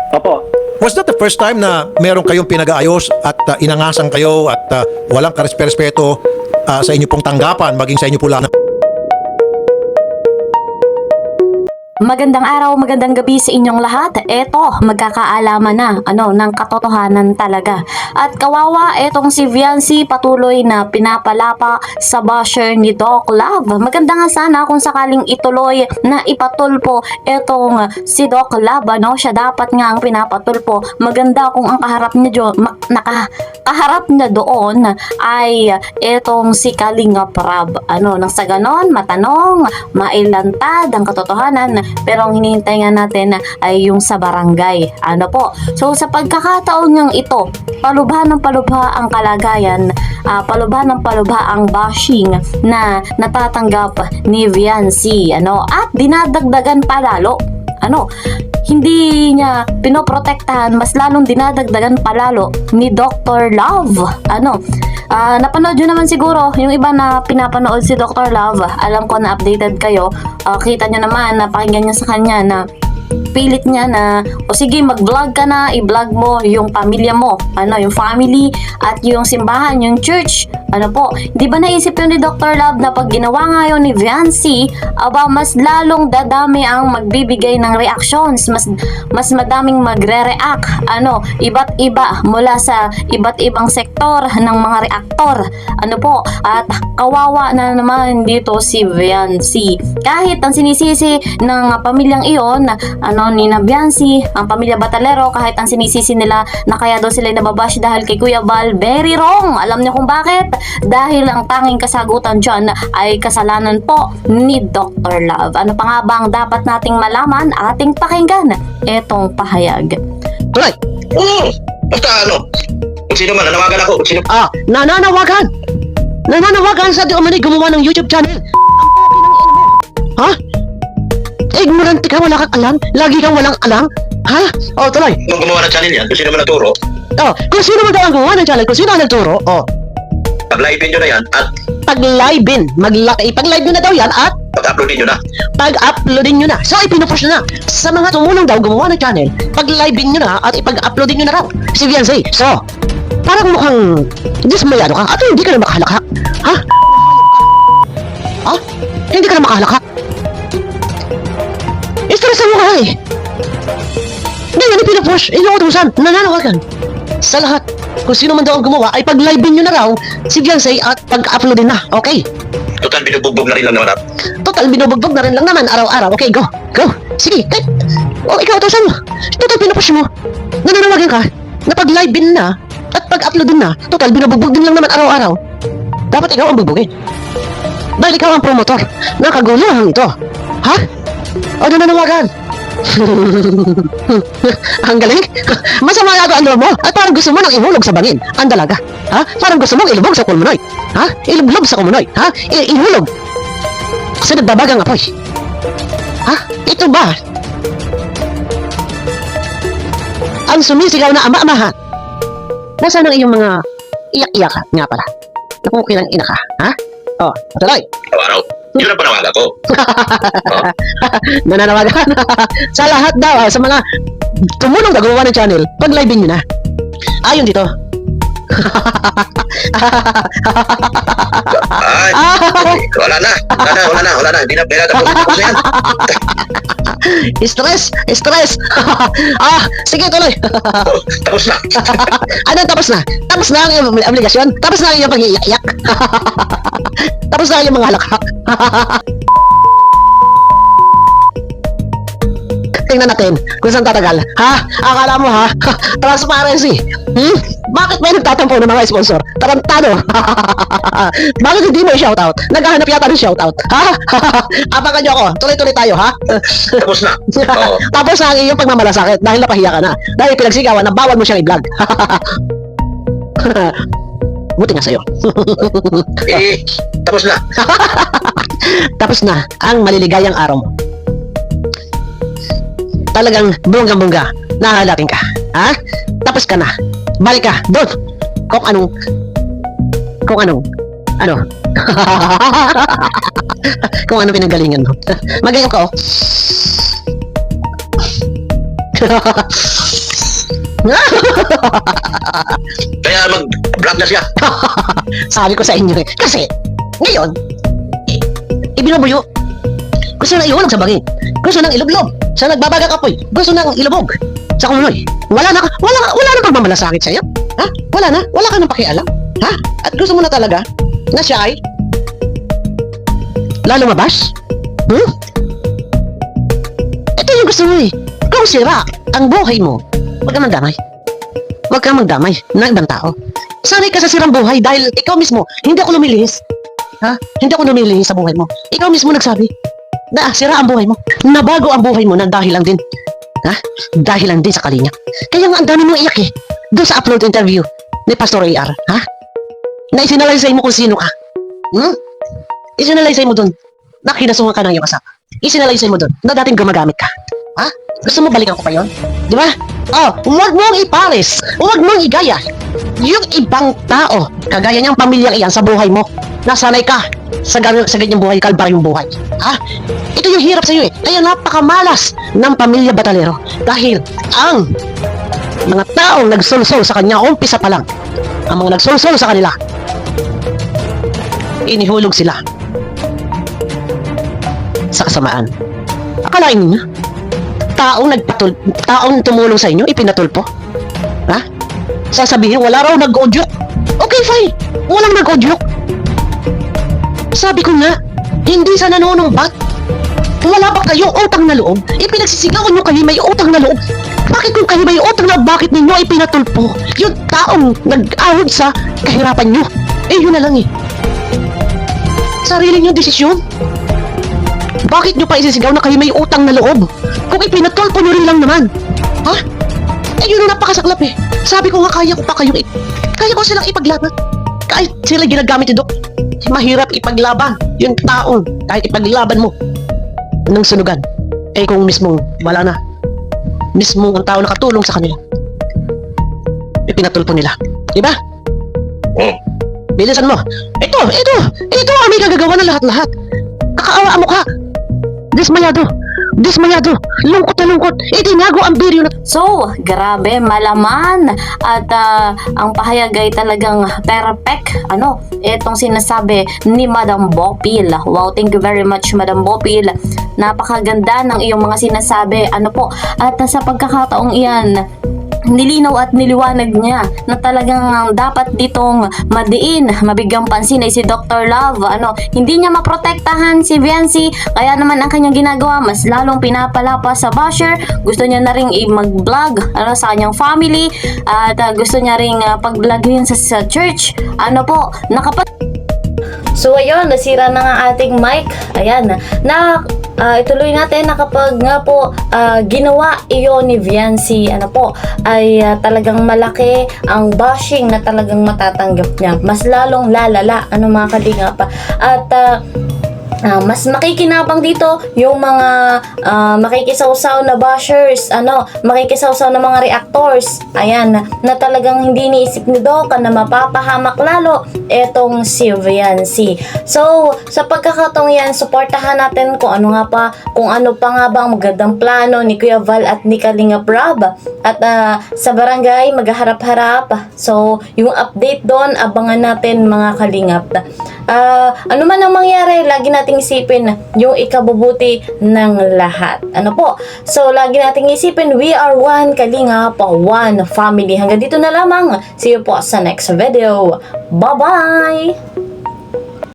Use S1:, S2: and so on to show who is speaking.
S1: Opo.
S2: Was that the first time na meron kayong pinag-aayos at inangasan kayo at walang karespeto sa inyo pong tanggapan, maging sa inyo po lang?
S3: Magandang araw, magandang gabi sa inyong lahat. Eto, magkakaalaman na ng katotohanan talaga. At kawawa, etong si Viancy patuloy na pinapalapa sa basher ni Doc Love. Maganda nga sana kung sakaling ituloy na ipatulpo etong si Doc Love, siya dapat nga ang pinapatulpo. Maganda kung ang kaharap niya kaharap niya doon ay etong si Kalinga Prab. Nang sa ganon, matanong, mailantad ang katotohanan. Pero ang hinihintay nga natin ay yung sa barangay. So sa pagkakataon niyang ito, palubha ng palubha ang kalagayan, palubha ng palubha ang bashing na natatanggap ni Viancy, at dinadagdagan pa lalo. Hindi niya pinoprotektahan, mas lalong dinadagdagan palalo ni Dr. Love. Napanood nyo naman siguro yung iba na pinapanood si Dr. Love. Alam ko na updated kayo. Kita nyo naman, napakinggan nyo sa kanya na pilit niya na, o sige, mag-vlog ka na, i-vlog mo yung pamilya mo, yung family at yung simbahan, yung church. Di ba naisip yun ni Dr. Love na pag ginawa nga yun ni Viancy, mas lalong dadami ang magbibigay ng reactions, mas madaming magre-react, iba't iba mula sa iba't ibang sektor ng mga reaktor. At kawawa na naman dito si Viancy. Kahit ang sinisisi ng pamilyang iyon, ni Viancy, ang pamilya Batalero, kahit ang sinisisi nila na kaya daw sila nababash dahil kay Kuya Val, very wrong. Alam niyo kung bakit? Dahil ang tanging kasagutan dyan ay kasalanan po ni Dr. Love. Ano pa nga ba ang dapat nating malaman, ating pakinggan etong pahayag.
S4: Tuloy!
S5: Basta kung sino man, nanawagan ako. Kung sino...
S4: Nananawagan! Nananawagan sa di umanay gumawa ng YouTube channel. Ang popi ng ina mo. Ha? Ignorante ka, wala kang alam? Lagi kang walang alam? Ha? Tuloy.
S5: Nung gumawa ng channel yan, kung sino man nagturo,
S4: Kung sino man daw ang gumawa ng channel, kung sino ang nagturo,
S5: pag-live nyo na yan at
S4: pag-live-in. Ipag-live nyo na daw yan at
S5: pag-uploadin nyo na.
S4: pag-uploadin nyo na. So, ipinupush nyo na. Sa mga tumulong daw gumawa ng channel, pag-live-in nyo na at ipag-uploadin nyo na raw. Si Viancy. So, parang mukhang dismayado ka. At hindi ka na makahalakak. Ha? Hindi ka na makahalakak. Istresan mo ka eh. Ganyan ipinupush. Inuutusan. Nananawagan. Sa lahat. Kung sino man daw ang gumawa ay pag-live-in nyo na raw si Viancy at pag-uploadin na. Okay?
S5: Total, binubugbog na rin lang naman.
S4: Total, binubugbog na rin lang naman araw-araw. Okay, go. Go. Sige. Ikaw utusan mo. Total, pinupush mo. Nananawagan ka na pag-live-in na at pag-uploadin na. Total, binubugbog din lang naman araw-araw. Dapat ikaw ang bugbugin. Dahil ikaw ang promotor ng kaguluhan ito. Ha? Nananawagan. Ang galing. Masama yata ang loob mo at parang gusto mo nang ihulog sa bangin ang dalaga. Ha? Parang gusto mong ilubog sa kulmunoy. Ha? Ilublob sa kulmunoy. Ha? Ihulog. Kasi nagbabagang apoy. Ha? Ito ba ang sumisigaw na ama-amahan? Nasaan ang iyong mga iyak-iyak nga pala? Nakukilang ina ka. Ha? Tuloy.
S5: Araw-araw. Yun ang panawagan ko.
S4: Nananawagan. Sa lahat daw, sa mga tumulong na gumawa ng channel, pag-live-in nyo na. Ayon dito.
S5: Wala na. Hindi na pera. Tapos na yan.
S4: Stress. Sige, tuloy.
S5: Tapos na.
S4: Ano tapos na? Tapos na ang iyong obligasyon? Tapos na ang iyong pag-iiyak? Tapos na ang iyong mga halakak? Tingnan natin kung saan tatagal. Ha? Akala mo ha? Transparency. Bakit may nagtatampo ng mga sponsor? Tarantado. Bakit hindi mo i-shoutout? Naghahanap yata ng shoutout. Ha? Abangan nyo ako. Tuloy-tuloy tayo ha?
S5: Tapos na.
S4: Tapos na ang iyong pagmamalasakit dahil napahiya ka na. Dahil pinagsigawan na bawal mo siyang i-vlog. Buti nga sa'yo.
S5: Tapos na.
S4: Tapos na ang maliligayang araw mo. Talagang bonggang-bongga. Nahalating ka. Ha? Tapos ka na. Balik ka. Doon. Kung anong. Kung ano pinanggalingan mo. Magayon ka
S5: Kaya mag-vlog na siya.
S4: Sabi ko sa inyo eh. Kasi, ngayon, ibinubuyo. Gusto nang ihulog sa bangin. Gusto nang ilublob. Sa nagbabaga kapoy. Gusto nang ilubog. Sa kumunoy. Wala na pagmamalasakit sa'yo. Ha? Wala na. Wala ka nang pakialam. Ha? At gusto mo na talaga na siya ay lalumabas? Ito yung gusto mo eh. Kung sira ang buhay mo, huwag ka magdamay. Huwag kang magdamay ng ibang tao. Sanay ka sa sirang buhay dahil ikaw mismo, hindi ako lumilihis. Ha? Hindi ako lumilihis sa buhay mo. Ikaw mismo nagsabi na sira ang buhay mo. Nabago ang buhay mo na dahil lang din. Ha? Dahil lang din sa Kalinga. Kaya nga ang dami mong iyak eh. Doon sa upload interview ni Pastor AR. Ha? Na isinalaysay mo kung sino ka. Isinalaysay mo doon na kinasuhan ka ng iyong asawa. Isinalaysay mo doon na dating gumagamit ka. Ha? Gusto mo balikan ko pa yun? Di ba? Oh, huwag mong ipares. Huwag mong igaya. Yung ibang tao, kagaya niyang pamilyang iyan sa buhay mo, nasanay ka sa ganyang buhay, kalbaryong buhay. Ha? Ito yung hirap sa iyo eh. Kaya napakamalas ng pamilya Batalero. Dahil ang mga taong nagsulsol sa kanya, umpisa pa lang, ang mga nagsulsol sa kanila, inihulog sila sa kasamaan. Akalain niyo, taong tumulong sa inyo, ipinatulpo? Ha? Sasabihin, wala raw nag-udyok. Okay, fine. Walang nag-udyok. Sabi ko nga, hindi sa nanunumbat. Wala ba kayong utang na loob? Ipinagsisigawan nyo kayo may utang na loob. Bakit kung kayo may utang na loob, bakit ninyo ipinatulpo yung taong nag-ahod sa kahirapan nyo? Eh, yun na lang eh. Sarili nyo desisyon. Bakit nyo pa isisigaw na kayo may utang na loob? Kung ipinatulpo nyo rin lang naman. Ha? Eh, yun ang napakasaklap eh. Sabi ko nga, kaya ko silang ipaglaban. Kahit sila ginagamit ni Dok, mahirap ipaglaban yung taong kahit ipaglaban mo ng sunugan. Eh kung mismong wala na, mismong ang tao nakatulong sa kanila, ipinatulpo nila. Diba? Bilisan mo. Ito ang may kagagawa ng lahat-lahat. Kakaawa ang mukha. Dismayado, lungkot na lungkot, itinago ang video na.
S3: So, grabe, malaman. At ang pahayag ay talagang perfect. Itong sinasabi ni Madam Bopil. Wow, thank you very much, Madam Bopil. Napakaganda ng iyong mga sinasabi. At sa pagkakataong iyan, nilinaw at niliwanag niya na talagang dapat ditong mabigyang pansin ay si Dr. Love. Hindi niya maprotektahan si Viancy, kaya naman ang kanyang ginagawa mas lalong pinapalapa sa basher. Gusto niya na ring mag-vlog sa kanyang family at gusto niya ring pag-vlogin sa church. So ayun, nasira na nga ating mic. Ayan, ituloy natin na kapag nga po ginawa iyon ni Viancy, ay talagang malaki ang bashing na talagang matatanggap niya. Mas lalong lalala, mga kalinga pa. At mas makikinabang dito yung mga makikisawsaw na bashers, makikisawsaw na mga reactors. Ayan, na talagang hindi niisip ni Doc na mapapahamak lalo etong si Viancy. So, sa pagkakataong yan, suportahan natin kung ano pa nga bang magandang plano ni Kuya Val at ni Kalingap Rob. At sa barangay, magharap-harap. So, yung update doon, abangan natin mga kalingap. Ano man ang mangyari, lagi nating isipin yung ikabubuti ng lahat. So, lagi nating isipin, we are one kalingap, one family. Hanggang dito na lamang. See you po sa next video. Bye-bye!